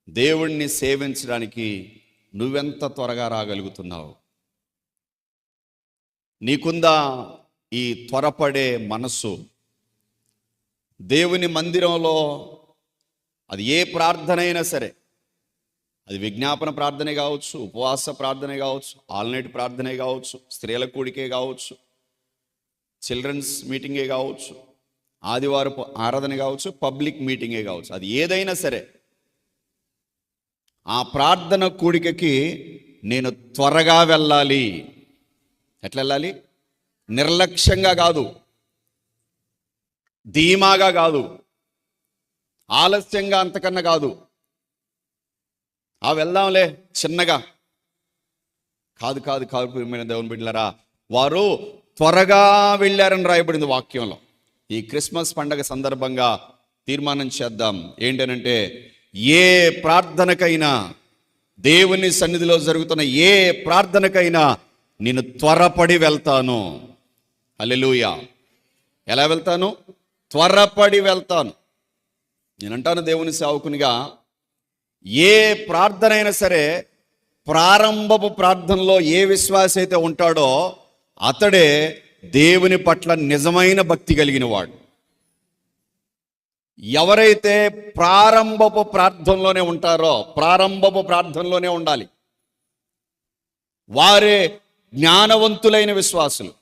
దేవుణ్ణి సేవించడానికి నువ్వెంత త్వరగా రాగలుగుతున్నావు? నీకుందా ఈ త్వరపడే మనస్సు? దేవుని మందిరంలో అది ఏ ప్రార్థన అయినా సరే, అది విజ్ఞాపన ప్రార్థనే కావచ్చు, ఉపవాస ప్రార్థనే కావచ్చు, ఆల్ నైట్ ప్రార్థనే కావచ్చు, స్త్రీల కూడికే కావచ్చు, చిల్డ్రన్స్ మీటింగే కావచ్చు, ఆదివారపు ఆరాధన కావచ్చు, పబ్లిక్ మీటింగే కావచ్చు, అది ఏదైనా సరే ఆ ప్రార్థన కూడికకి నేను త్వరగా వెళ్ళాలి. ఎట్లా వెళ్ళాలి? నిర్లక్ష్యంగా కాదు, ధీమాగా కాదు, ఆలస్యంగా అంతకన్నా కాదు. వెళ్దాంలే చిన్నగా కాదు కాదు కాదు. దేవుని బిడ్డలారా, వారు త్వరగా వెళ్ళారని రాయబడింది వాక్యంలో. ఈ క్రిస్మస్ పండగ సందర్భంగా తీర్మానం చేద్దాం. ఏంటనంటే, ఏ ప్రార్థనకైనా, దేవుని సన్నిధిలో జరుగుతున్న ఏ ప్రార్థనకైనా నేను త్వరపడి వెళ్తాను. హల్లెలూయా. ఎలా వెళ్తాను? త్వరపడి వెళ్తాను. నేనంటాను దేవుని సేవకునిగా, ఏ ప్రార్థన అయినా సరే ప్రారంభపు ప్రార్థనలో ఏ విశ్వాస అయితే ఉంటాడో అతడే దేవుని పట్ల నిజమైన భక్తి కలిగిన వాడు. ఎవరైతే ప్రారంభపు ప్రార్థనలోనే ఉంటారో, ప్రారంభపు ప్రార్థనలోనే ఉండాలి, వారే జ్ఞానవంతులైన విశ్వాసులు.